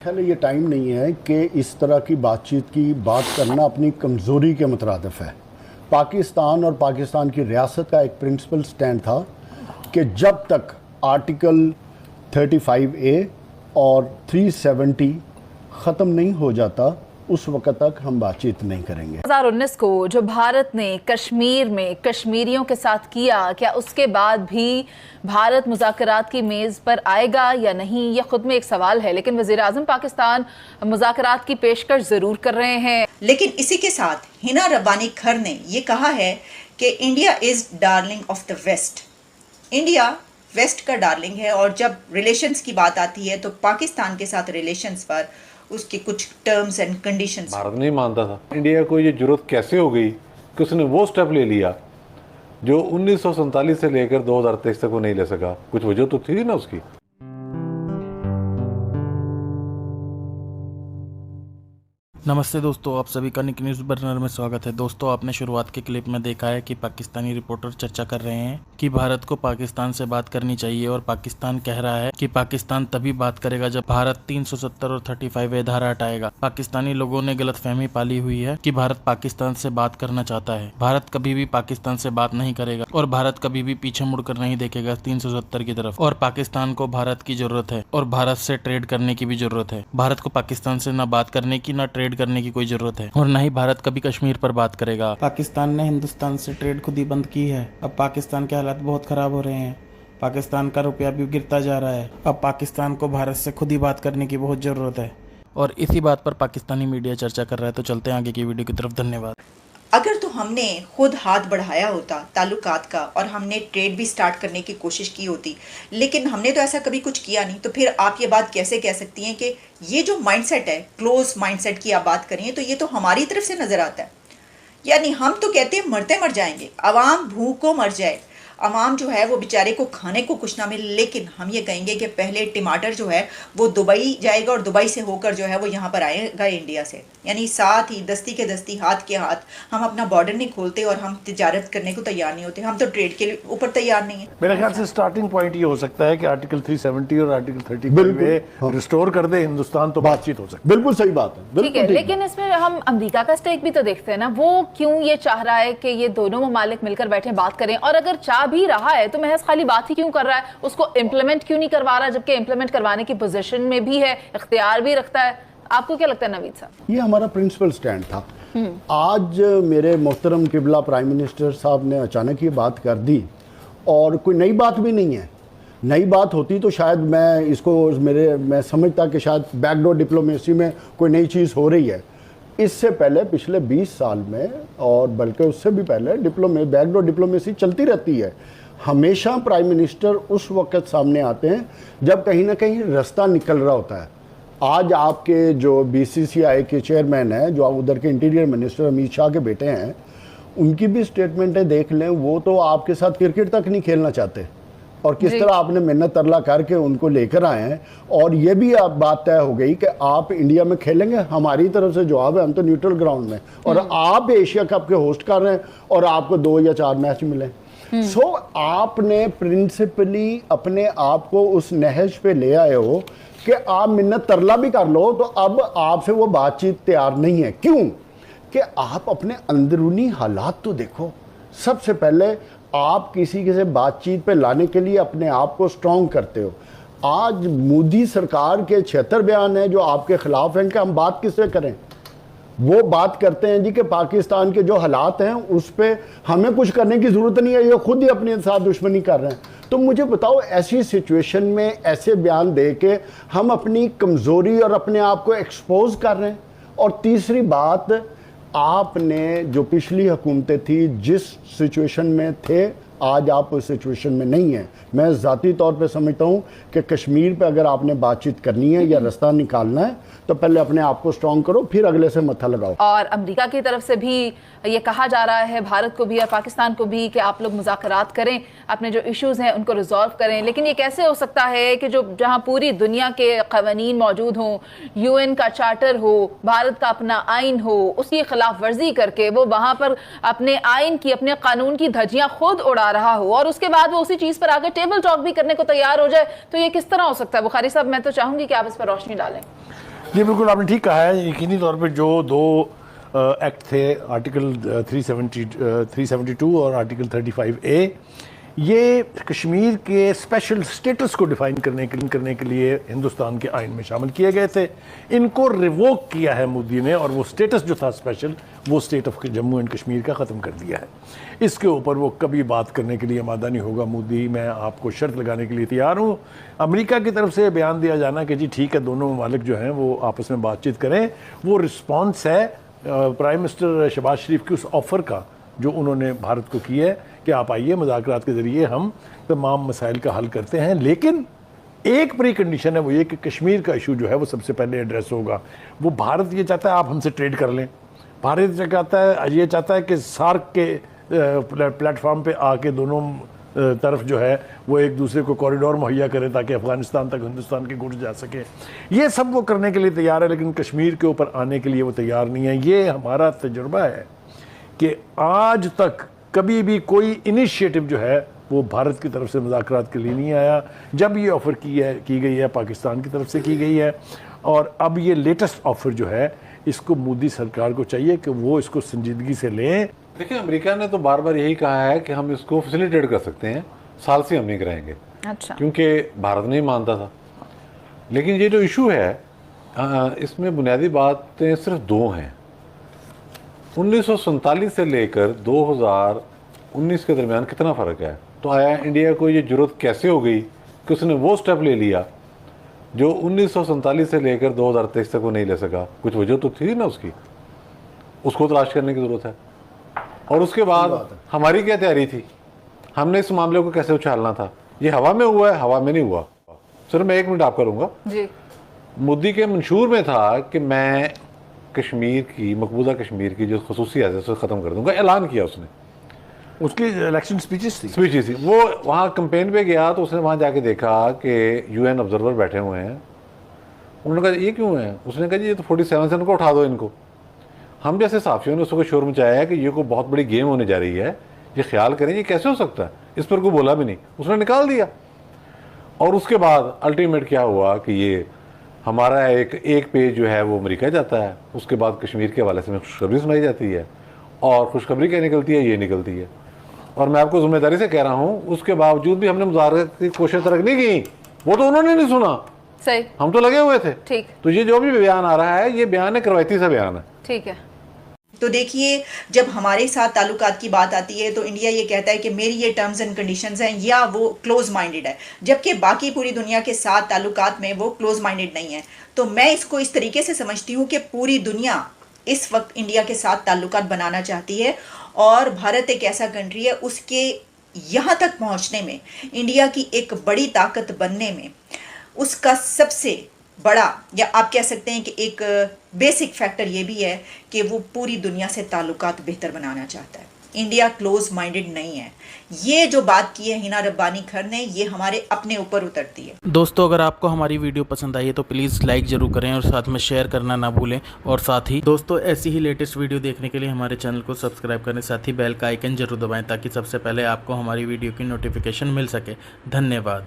ख्याल ये टाइम नहीं है कि इस तरह की बातचीत की बात करना अपनी कमज़ोरी के मुतरादिफ है। पाकिस्तान और पाकिस्तान की रियासत का एक प्रिंसिपल स्टैंड था कि जब तक आर्टिकल 35A और 370 ख़त्म नहीं हो जाता उस वक्त तक हम बातचीत नहीं करेंगे। 2019 को जो भारत ने कश्मीर में कश्मीरियों के साथ किया, क्या उसके बाद भी भारत मुज़ाकरात की मेज़ पर आएगा या नहीं, यह खुद में एक सवाल है। लेकिन वज़ीर आज़म पाकिस्तान मुज़ाकरात की पेशकश ज़रूर कर रहे हैं। लेकिन इसी के साथ हिना रब्बानी खर ने ये कहा है कि India is darling of the west. India west का डार्लिंग है और जब रिलेशंस की बात आती है तो पाकिस्तान के साथ रिलेशंस पर उसके कुछ टर्म्स एंड कंडीशंस भारत नहीं मानता था। इंडिया को ये जरूरत कैसे हो गई कि उसने वो स्टेप ले लिया जो 1947 से लेकर 2023 तक वो नहीं ले सका। कुछ वजह तो थी ना उसकी। नमस्ते दोस्तों, आप सभी का निक न्यूज़ बर्नर में स्वागत है। दोस्तों, आपने शुरुआत के क्लिप में देखा है कि पाकिस्तानी रिपोर्टर चर्चा कर रहे हैं कि भारत को पाकिस्तान से बात करनी चाहिए और पाकिस्तान कह रहा है कि पाकिस्तान तभी बात करेगा जब भारत 370 और 35A धारा हटाएगा। पाकिस्तानी लोगों ने गलतफहमी पाली हुई है कि भारत पाकिस्तान से बात करना चाहता है। भारत कभी भी पाकिस्तान से बात नहीं करेगा और भारत कभी भी पीछे मुड़कर नहीं देखेगा 370 की तरफ। और पाकिस्तान को भारत की जरूरत है और भारत से ट्रेड करने की भी जरूरत है। भारत को पाकिस्तान से न बात करने की न ट्रेड करने की कोई जरूरत है और न ही भारत कभी कश्मीर पर बात करेगा। पाकिस्तान ने हिंदुस्तान से ट्रेड खुद ही बंद की है। अब पाकिस्तान के हालात बहुत खराब हो रहे हैं। पाकिस्तान का रुपया भी गिरता जा रहा है। अब पाकिस्तान को भारत से खुद ही बात करने की बहुत जरूरत है और इसी बात पर पाकिस्तानी मीडिया चर्चा कर रहा है। तो चलते हैं आगे की वीडियो की तरफ। धन्यवाद। अगर तो हमने खुद हाथ बढ़ाया होता ताल्लुकात का और हमने ट्रेड भी स्टार्ट करने की कोशिश की होती, लेकिन हमने तो ऐसा कभी कुछ किया नहीं, तो फिर आप ये बात कैसे कह सकती हैं कि ये जो माइंडसेट है, क्लोज माइंडसेट की आप बात करें, तो ये तो हमारी तरफ से नज़र आता है। यानी हम तो कहते हैं मरते मर जाएंगे, आवाम भूख को मर जाए, आवाम जो है वो बेचारे को खाने को कुछ ना मिले, लेकिन हम ये कहेंगे कि पहले टमाटर जो है वो दुबई जाएगा और दुबई से होकर जो है वो यहाँ पर आएगा इंडिया से। यानी साथ ही दस्ती के दस्ती हाथ के हाथ हम अपना बॉर्डर नहीं खोलते और हम तिजारत करने को तैयार नहीं होते। हम तो ट्रेड के ऊपर तैयार नहीं है। मेरे ख्याल से स्टार्टिंग पॉइंट ये हो सकता है कि आर्टिकल 370 और आर्टिकल 35 रिस्टोर कर दे हिंदुस्तान, तो बातचीत हो सकती है। बिल्कुल सही बात है, ठीक है। लेकिन इसमें हम अमेरिका का स्टेक भी तो देखते हैं ना, वो क्यों ये चाह रहा है कि ये दोनों ममालिक मिलकर बैठे बात करें, और अगर चाह भी रहा है तो महज खाली बात ही क्यों कर रहा है, उसको इम्प्लीमेंट क्यों नहीं करवा रहा, जबकि इम्प्लीमेंट करवाने की पोजीशन में भी है, इख्तियार भी रखता है। आपको क्या लगता है नवीद साहब? ये हमारा प्रिंसिपल स्टैंड था। आज मेरे मोहतरम किबला प्राइम मिनिस्टर साहब ने अचानक ये बात कर दी और कोई नई बात भी नहीं है। नई बात होती तो शायद मैं समझता कि शायद बैकडोर डिप्लोमेसी में कोई नई चीज़ हो रही है। इससे पहले पिछले 20 साल में और बल्कि उससे भी पहले बैकडोर डिप्लोमेसी चलती रहती है। हमेशा प्राइम मिनिस्टर उस वक्त सामने आते हैं जब कहीं ना कहीं रास्ता निकल रहा होता है। आज आपके जो BCCI के चेयरमैन हैं, जो उधर के इंटीरियर मिनिस्टर अमित शाह के बेटे हैं, उनकी भी स्टेटमेंटें देख लें। वो तो आपके साथ क्रिकेट तक नहीं खेलना चाहते और किस तरह आपने मेहनत तरला करके उनको लेकर आए हैं। और ये भी आप बात तय हो गई कि आप इंडिया में खेलेंगे। हमारी तरफ से जवाब है, हम तो न्यूट्रल ग्राउंड में, और आप एशिया कप के होस्ट कर रहे हैं और आपको 2 या 4 मैच मिले। सो आपने प्रिंसिपली अपने आप को उस नहज पे ले आए हो कि आप मिन्नत तरला भी कर लो, तो अब आपसे वो बातचीत तैयार नहीं है। क्यों? कि आप अपने अंदरूनी हालात तो देखो। सबसे पहले आप किसी के से बातचीत पे लाने के लिए अपने आप को स्ट्रांग करते हो। आज मोदी सरकार के 76 बयान हैं जो आपके खिलाफ हैं कि हम बात किससे करें। वो बात करते हैं जी कि पाकिस्तान के जो हालात हैं उस पर हमें कुछ करने की ज़रूरत नहीं है, ये खुद ही अपने साथ दुश्मनी कर रहे हैं। तो मुझे बताओ, ऐसी सिचुएशन में ऐसे बयान दे के हम अपनी कमज़ोरी और अपने आप को एक्सपोज कर रहे हैं। और तीसरी बात, आपने जो पिछली हुकूमतें थी जिस सिचुएशन में थे, आज आप उस सिचुएशन में नहीं हैं। मैं ज़ाती तौर पे समझता हूँ कि कश्मीर पे अगर आपने बातचीत करनी है या रास्ता निकालना है तो पहले अपने आप को स्ट्रॉन्ग करो, फिर अगले से मत्था लगाओ। और अमेरिका की तरफ से भी ये कहा जा रहा है भारत को भी और पाकिस्तान को भी कि आप लोग मुज़ाकरात करें, अपने जो इश्यूज़ हैं उनको रिजॉल्व करें। लेकिन ये कैसे हो सकता है कि जो जहाँ पूरी दुनिया के क़वानीन मौजूद हों, UN का चार्टर हो, भारत का अपना आइन हो, उसकी खिलाफ वर्जी करके वो वहाँ पर अपने आइन की, अपने कानून की धज्जियाँ खुद उड़ा रहा हो और उसके बाद वो उसी चीज़ पर आगे टेबल टॉक भी करने को तैयार हो जाए, तो ये किस तरह हो सकता है? बुखारी साहब, मैं तो चाहूँगी कि आप इस पर रोशनी डालें। जी बिल्कुल, आपने ठीक कहा है। यकीनी तौर पे जो दो एक्ट थे, आर्टिकल 372 और आर्टिकल 35A, ये कश्मीर के स्पेशल स्टेटस को डिफाइन करने के लिए हिंदुस्तान के आइन में शामिल किए गए थे। इनको रिवोक किया है मोदी ने, और वो स्टेटस जो था स्पेशल, वो state of Jammu and Kashmir का ख़त्म कर दिया है। इसके ऊपर वो कभी बात करने के लिए आमादा नहीं होगा मोदी। मैं आपको शर्त लगाने के लिए तैयार हूँ। अमेरिका की तरफ से बयान दिया जाना कि जी ठीक है, दोनों ममालिक जो हैं वो आपस में बातचीत करें, वो रिस्पॉन्स है प्राइम मिनिस्टर शहबाज शरीफ की उस ऑफ़र का जो उन्होंने भारत को की है कि आप आइए, मुज़ाकरात के ज़रिए हम तमाम मसाइल का हल करते हैं। लेकिन एक प्री कंडीशन है, वो ये कि कश्मीर का इशू जो है वो सबसे पहले एड्रेस होगा। वो भारत ये चाहता है आप हमसे ट्रेड कर लें, भारत ये चाहता है कि सार्क के प्लेटफॉर्म पे आके दोनों तरफ जो है वो एक दूसरे को कॉरिडोर मुहैया करें ताकि अफगानिस्तान तक हिंदुस्तान के गुड्स जा सके। ये सब वो करने के लिए तैयार है, लेकिन कश्मीर के ऊपर आने के लिए वो तैयार नहीं है। ये हमारा तजुर्बा है कि आज तक कभी भी कोई इनिशिएटिव जो है वो भारत की तरफ से मुज़ाकरात के लिए नहीं आया। जब ये ऑफ़र की गई है पाकिस्तान की तरफ से की गई है, और अब ये लेटेस्ट ऑफ़र जो है इसको मोदी सरकार को चाहिए कि वो इसको संजीदगी से लें। देखिए, अमेरिका ने तो बार बार यही कहा है कि हम इसको फैसिलिटेट कर सकते हैं, साल से हम नहीं कराएंगे। अच्छा। क्योंकि भारत नहीं मानता था। लेकिन ये जो इशू है इसमें बुनियादी बातें सिर्फ दो हैं। 1947 से लेकर 2019 के दरमियान कितना फ़र्क है? तो आया इंडिया को ये जरूरत कैसे हो गई कि उसने वो स्टेप ले लिया जो 1947 से लेकर 2023 तक वो नहीं ले सका? कुछ वजह तो थी ना उसकी, उसको तलाश करने की ज़रूरत है। और उसके बाद हमारी क्या तैयारी थी, हमने इस मामले को कैसे उछालना था? ये हवा में हुआ है, हवा में नहीं हुआ। सिर्फ मैं 1 मिनट आपका लूँगा जी। मोदी के मंशूर में था कि मैं कश्मीर की, मकबूजा कश्मीर की जो खसूसी है उसे ख़त्म कर दूंगा, ऐलान किया उसने। उसकी इलेक्शन स्पीचेस थी। वो वहाँ कैंपेन पे गया तो उसने वहाँ जाके देखा कि UN ऑब्जर्वर बैठे हुए हैं। उन्होंने कहा ये क्यों है? उसने कहा जी ये तो 47 से इनको उठा दो इनको। हम जैसे साफियों ने उसको शोर मचाया है कि ये कोई बहुत बड़ी गेम होने जा रही है, ये ख्याल करें ये कैसे हो सकता है। इस पर कोई बोला भी नहीं, उसने निकाल दिया। और उसके बाद अल्टीमेट क्या हुआ कि ये हमारा एक पेज जो है वो अमेरिका जाता है, उसके बाद कश्मीर के हवाले से हमें खुशखबरी सुनाई जाती है, और खुशखबरी क्या निकलती है? ये निकलती है। और मैं आपको जिम्मेदारी से कह रहा हूँ, उसके बावजूद भी हमने मुज़ाकरात की कोशिश तक नहीं की, वो तो उन्होंने नहीं सुना। सही, हम तो लगे हुए थे। ठीक। तो ये जो भी बयान आ रहा है, ये बयान है करवायती सा बयान है। ठीक है। तो देखिए, जब हमारे साथ ताल्लुकात की बात आती है तो इंडिया ये कहता है कि मेरी ये टर्म्स एंड कंडीशंस हैं, या वो क्लोज माइंडेड है, जबकि बाकी पूरी दुनिया के साथ ताल्लुकात में वो क्लोज माइंडेड नहीं है। तो मैं इसको इस तरीके से समझती हूँ कि पूरी दुनिया इस वक्त इंडिया के साथ ताल्लुकात बनाना चाहती है, और भारत एक ऐसा कंट्री है, उसके यहाँ तक पहुँचने में, इंडिया की एक बड़ी ताकत बनने में उसका सबसे बड़ा, या आप कह सकते हैं कि एक बेसिक फैक्टर ये भी है कि वो पूरी दुनिया से ताल्लुकात बेहतर बनाना चाहता है। इंडिया क्लोज माइंडेड नहीं है। ये जो बात की है हिना रब्बानी खर ने, ये हमारे अपने ऊपर उतरती है। दोस्तों, अगर आपको हमारी वीडियो पसंद आई है तो प्लीज़ लाइक ज़रूर करें और साथ में शेयर करना ना भूलें। और साथ ही दोस्तों, ऐसी ही लेटेस्ट वीडियो देखने के लिए हमारे चैनल को सब्सक्राइब करें, साथ ही बेल का आइकन जरूर दबाएं ताकि सबसे पहले आपको हमारी वीडियो की नोटिफिकेशन मिल सके। धन्यवाद।